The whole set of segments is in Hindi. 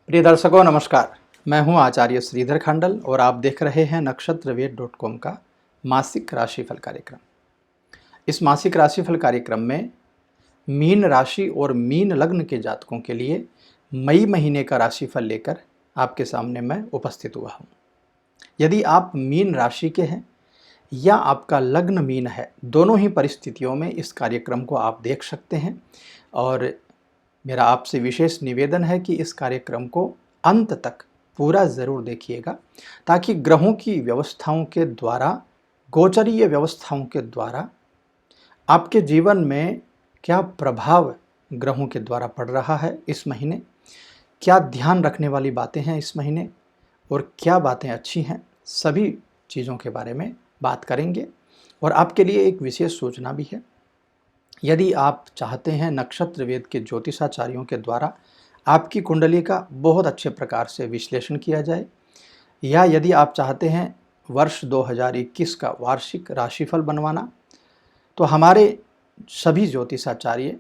प्रिय दर्शकों नमस्कार। मैं हूं आचार्य श्रीधर खंडल और आप देख रहे हैं नक्षत्रवेद.com का मासिक राशिफल कार्यक्रम। इस मासिक राशिफल कार्यक्रम में मीन राशि और मीन लग्न के जातकों के लिए मई महीने का राशिफल लेकर आपके सामने मैं उपस्थित हुआ हूं। यदि आप मीन राशि के हैं या आपका लग्न मीन है, दोनों ही परिस्थितियों में इस कार्यक्रम को आप देख सकते हैं और मेरा आपसे विशेष निवेदन है कि इस कार्यक्रम को अंत तक पूरा ज़रूर देखिएगा, ताकि ग्रहों की व्यवस्थाओं के द्वारा, गोचरीय व्यवस्थाओं के द्वारा आपके जीवन में क्या प्रभाव ग्रहों के द्वारा पड़ रहा है इस महीने, क्या ध्यान रखने वाली बातें हैं इस महीने और क्या बातें अच्छी हैं, सभी चीज़ों के बारे में बात करेंगे। और आपके लिए एक विशेष सूचना भी है। यदि आप चाहते हैं नक्षत्र वेद के ज्योतिषाचार्यों के द्वारा आपकी कुंडली का बहुत अच्छे प्रकार से विश्लेषण किया जाए, या यदि आप चाहते हैं वर्ष 2021 का वार्षिक राशिफल बनवाना, तो हमारे सभी ज्योतिषाचार्य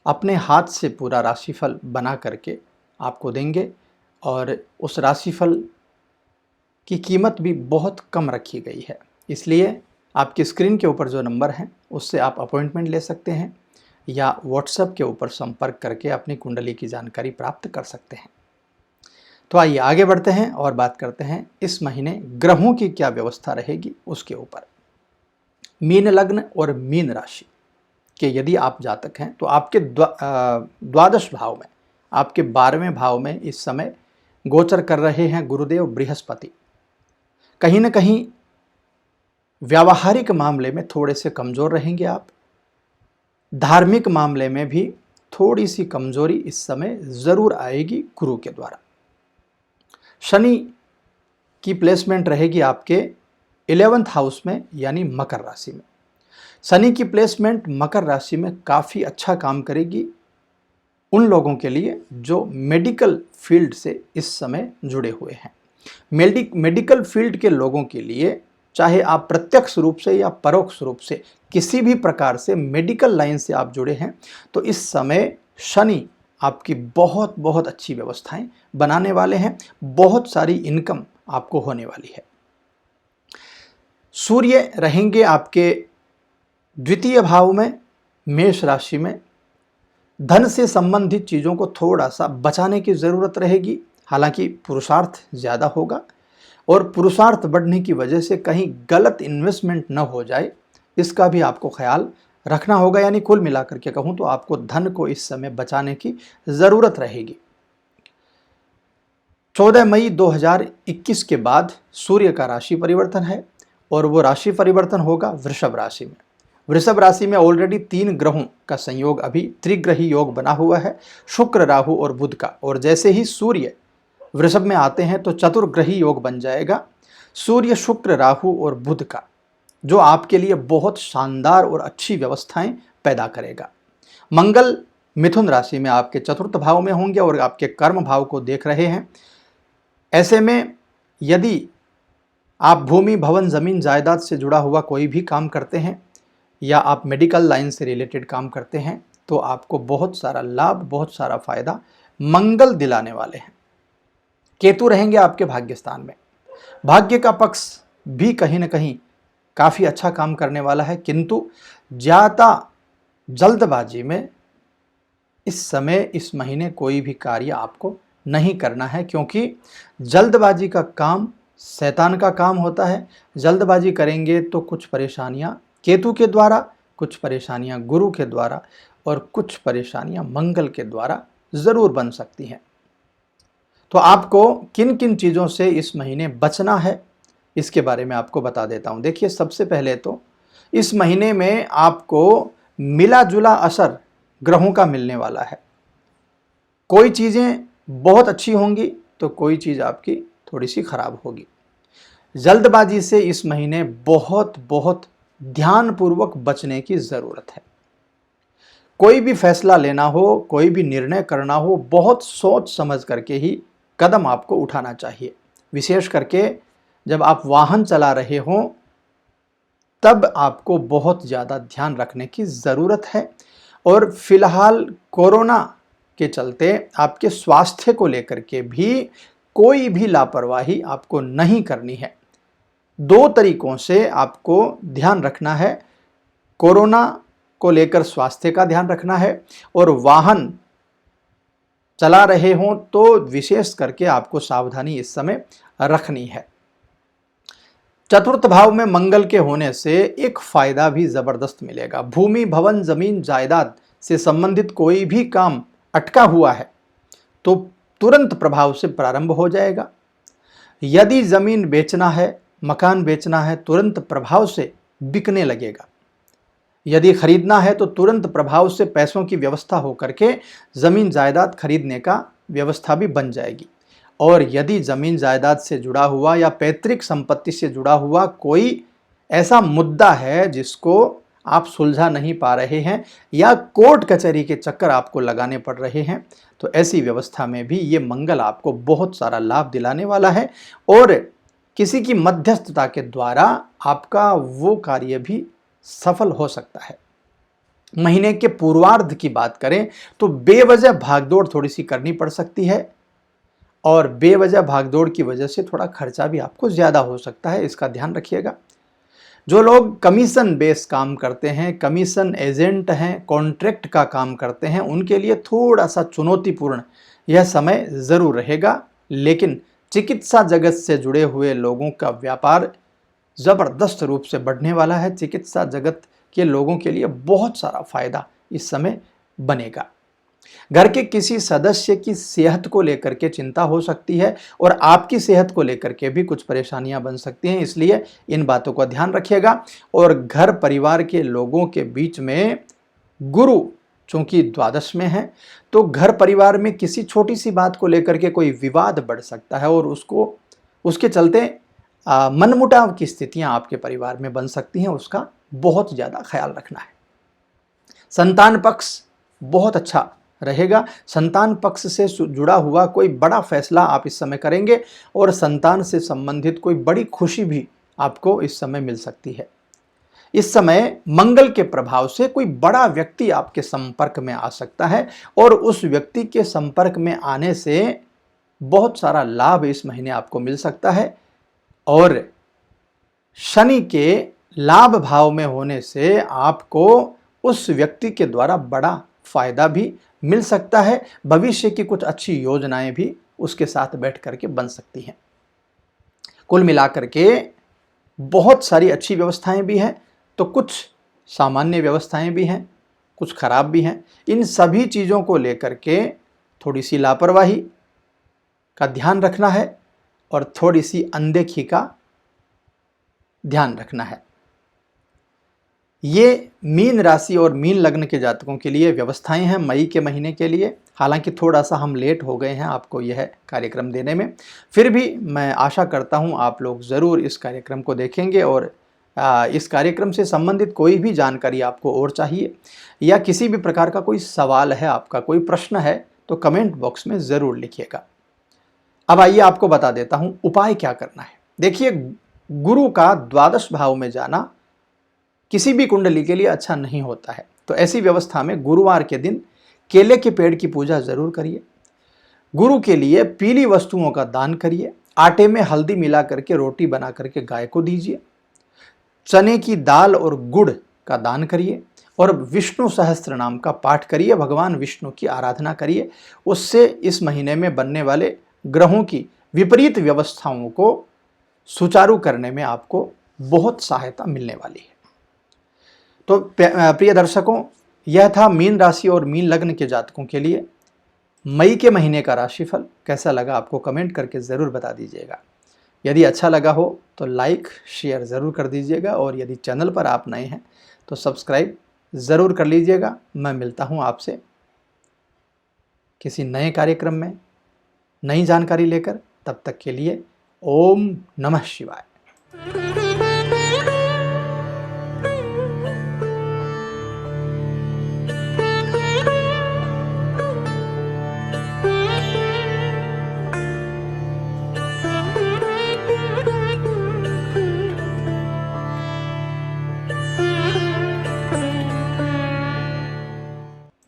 अपने हाथ से पूरा राशिफल बना करके आपको देंगे और उस राशिफल की कीमत भी बहुत कम रखी गई है। इसलिए आपकी स्क्रीन के ऊपर जो नंबर है उससे आप अपॉइंटमेंट ले सकते हैं या व्हाट्सएप के ऊपर संपर्क करके अपनी कुंडली की जानकारी प्राप्त कर सकते हैं। तो आइए आगे बढ़ते हैं और बात करते हैं इस महीने ग्रहों की क्या व्यवस्था रहेगी उसके ऊपर। मीन लग्न और मीन राशि के यदि आप जातक हैं तो आपके द्वादश भाव में, आपके 12वें भाव में इस समय गोचर कर रहे हैं गुरुदेव बृहस्पति। कहीं ना कहीं व्यावहारिक मामले में थोड़े से कमज़ोर रहेंगे आप। धार्मिक मामले में भी थोड़ी सी कमजोरी इस समय ज़रूर आएगी गुरु के द्वारा। शनि की प्लेसमेंट रहेगी आपके 11th हाउस में, यानी मकर राशि में। शनि की प्लेसमेंट मकर राशि में काफ़ी अच्छा काम करेगी उन लोगों के लिए जो मेडिकल फील्ड से इस समय जुड़े हुए हैं। मेडिकल फील्ड के लोगों के लिए, चाहे आप प्रत्यक्ष रूप से या परोक्ष रूप से किसी भी प्रकार से मेडिकल लाइन से आप जुड़े हैं, तो इस समय शनि आपकी बहुत बहुत अच्छी व्यवस्थाएं बनाने वाले हैं। बहुत सारी इनकम आपको होने वाली है। सूर्य रहेंगे आपके द्वितीय भाव में, मेष राशि में। धन से संबंधित चीज़ों को थोड़ा सा बचाने की ज़रूरत रहेगी। हालांकि पुरुषार्थ ज़्यादा होगा और पुरुषार्थ बढ़ने की वजह से कहीं गलत इन्वेस्टमेंट न हो जाए, इसका भी आपको ख्याल रखना होगा। यानी कुल मिलाकर के कहूँ तो आपको धन को इस समय बचाने की ज़रूरत रहेगी। 14 मई 2021 के बाद सूर्य का राशि परिवर्तन है और वो राशि परिवर्तन होगा वृषभ राशि में। वृषभ राशि में ऑलरेडी 3 ग्रहों का संयोग, अभी त्रिग्रही योग बना हुआ है, शुक्र, राहु और बुध का। और जैसे ही सूर्य वृषभ में आते हैं तो चतुर्ग्रही योग बन जाएगा, सूर्य, शुक्र, राहु और बुध का, जो आपके लिए बहुत शानदार और अच्छी व्यवस्थाएं पैदा करेगा। मंगल मिथुन राशि में आपके 4th भाव में होंगे और आपके कर्म भाव को देख रहे हैं। ऐसे में यदि आप भूमि, भवन, जमीन, जायदाद से जुड़ा हुआ कोई भी काम करते हैं या आप मेडिकल लाइन से रिलेटेड काम करते हैं, तो आपको बहुत सारा लाभ, बहुत सारा फायदा मंगल दिलाने वाले हैं। केतु रहेंगे आपके भाग्य स्थान में। भाग्य का पक्ष भी कहीं ना कहीं काफ़ी अच्छा काम करने वाला है, किंतु ज़्यादा जल्दबाजी में इस समय, इस महीने कोई भी कार्य आपको नहीं करना है, क्योंकि जल्दबाजी का काम शैतान का काम होता है। जल्दबाजी करेंगे तो कुछ परेशानियां केतु के द्वारा, कुछ परेशानियां गुरु के द्वारा और कुछ परेशानियां मंगल के द्वारा ज़रूर बन सकती हैं। तो आपको किन किन चीज़ों से इस महीने बचना है, इसके बारे में आपको बता देता हूं। देखिए, सबसे पहले तो इस महीने में आपको मिला जुला असर ग्रहों का मिलने वाला है। कोई चीज़ें बहुत अच्छी होंगी तो कोई चीज़ आपकी थोड़ी सी खराब होगी। जल्दबाजी से इस महीने बहुत बहुत ध्यानपूर्वक बचने की ज़रूरत है। कोई भी फैसला लेना हो, कोई भी निर्णय करना हो, बहुत सोच समझ करके ही कदम आपको उठाना चाहिए। विशेष करके जब आप वाहन चला रहे हों, तब आपको बहुत ज़्यादा ध्यान रखने की ज़रूरत है। और फिलहाल कोरोना के चलते आपके स्वास्थ्य को लेकर के भी कोई भी लापरवाही आपको नहीं करनी है। 2 तरीकों से आपको ध्यान रखना है। कोरोना को लेकर स्वास्थ्य का ध्यान रखना है और वाहन चला रहे हों तो विशेष करके आपको सावधानी इस समय रखनी है। चतुर्थ भाव में मंगल के होने से एक फायदा भी जबरदस्त मिलेगा। भूमि, भवन, जमीन, जायदाद से संबंधित कोई भी काम अटका हुआ है तो तुरंत प्रभाव से प्रारंभ हो जाएगा। यदि जमीन बेचना है, मकान बेचना है, तुरंत प्रभाव से बिकने लगेगा। यदि खरीदना है तो तुरंत प्रभाव से पैसों की व्यवस्था होकर के जमीन जायदाद खरीदने का व्यवस्था भी बन जाएगी। और यदि जमीन जायदाद से जुड़ा हुआ या पैतृक संपत्ति से जुड़ा हुआ कोई ऐसा मुद्दा है जिसको आप सुलझा नहीं पा रहे हैं या कोर्ट कचहरी के चक्कर आपको लगाने पड़ रहे हैं, तो ऐसी व्यवस्था में भी ये मंगल आपको बहुत सारा लाभ दिलाने वाला है और किसी की मध्यस्थता के द्वारा आपका वो कार्य भी सफल हो सकता है। महीने के पूर्वार्ध की बात करें तो बेवजह भागदौड़ थोड़ी सी करनी पड़ सकती है और बेवजह भागदौड़ की वजह से थोड़ा खर्चा भी आपको ज़्यादा हो सकता है, इसका ध्यान रखिएगा। जो लोग कमीशन बेस काम करते हैं, कमीशन एजेंट हैं, कॉन्ट्रैक्ट का काम करते हैं, उनके लिए थोड़ा सा चुनौतीपूर्ण यह समय ज़रूर रहेगा। लेकिन चिकित्सा जगत से जुड़े हुए लोगों का व्यापार ज़बरदस्त रूप से बढ़ने वाला है। चिकित्सा जगत के लोगों के लिए बहुत सारा फायदा इस समय बनेगा। घर के किसी सदस्य की सेहत को लेकर के चिंता हो सकती है और आपकी सेहत को लेकर के भी कुछ परेशानियां बन सकती हैं, इसलिए इन बातों का ध्यान रखिएगा। और घर परिवार के लोगों के बीच में गुरु चूंकि द्वादश में है तो घर परिवार में किसी छोटी सी बात को लेकर के कोई विवाद बढ़ सकता है और उसके चलते मनमुटाव की स्थितियां आपके परिवार में बन सकती हैं, उसका बहुत ज़्यादा ख्याल रखना है। संतान पक्ष बहुत अच्छा रहेगा। संतान पक्ष से जुड़ा हुआ कोई बड़ा फैसला आप इस समय करेंगे और संतान से संबंधित कोई बड़ी खुशी भी आपको इस समय मिल सकती है। इस समय मंगल के प्रभाव से कोई बड़ा व्यक्ति आपके संपर्क में आ सकता है और उस व्यक्ति के संपर्क में आने से बहुत सारा लाभ इस महीने आपको मिल सकता है। और शनि के लाभ भाव में होने से आपको उस व्यक्ति के द्वारा बड़ा फायदा भी मिल सकता है। भविष्य की कुछ अच्छी योजनाएं भी उसके साथ बैठ करके बन सकती हैं। कुल मिलाकर के बहुत सारी अच्छी व्यवस्थाएं भी हैं तो कुछ सामान्य व्यवस्थाएं भी हैं, कुछ खराब भी हैं। इन सभी चीज़ों को लेकर के थोड़ी सी लापरवाही का ध्यान रखना है और थोड़ी सी अनदेखी का ध्यान रखना है। ये मीन राशि और मीन लग्न के जातकों के लिए व्यवस्थाएं हैं मई के महीने के लिए। हालांकि थोड़ा सा हम लेट हो गए हैं आपको यह कार्यक्रम देने में, फिर भी मैं आशा करता हूं आप लोग ज़रूर इस कार्यक्रम को देखेंगे और इस कार्यक्रम से संबंधित कोई भी जानकारी आपको और चाहिए या किसी भी प्रकार का कोई सवाल है, आपका कोई प्रश्न है तो कमेंट बॉक्स में ज़रूर लिखिएगा। अब आइए आपको बता देता हूँ उपाय क्या करना है। देखिए, गुरु का द्वादश भाव में जाना किसी भी कुंडली के लिए अच्छा नहीं होता है, तो ऐसी व्यवस्था में गुरुवार के दिन केले के पेड़ की पूजा जरूर करिए। गुरु के लिए पीली वस्तुओं का दान करिए। आटे में हल्दी मिला करके रोटी बना करके गाय को दीजिए। चने की दाल और गुड़ का दान करिए और विष्णु सहस्त्र नाम का पाठ करिए। भगवान विष्णु की आराधना करिए। उससे इस महीने में बनने वाले ग्रहों की विपरीत व्यवस्थाओं को सुचारू करने में आपको बहुत सहायता मिलने वाली है। तो प्रिय दर्शकों, यह था मीन राशि और मीन लग्न के जातकों के लिए मई के महीने का राशिफल। कैसा लगा आपको कमेंट करके ज़रूर बता दीजिएगा। यदि अच्छा लगा हो तो लाइक शेयर ज़रूर कर दीजिएगा और यदि चैनल पर आप नए हैं तो सब्सक्राइब ज़रूर कर लीजिएगा। मैं मिलता हूँ आपसे किसी नए कार्यक्रम में नई जानकारी लेकर। तब तक के लिए ओम नमः शिवाय।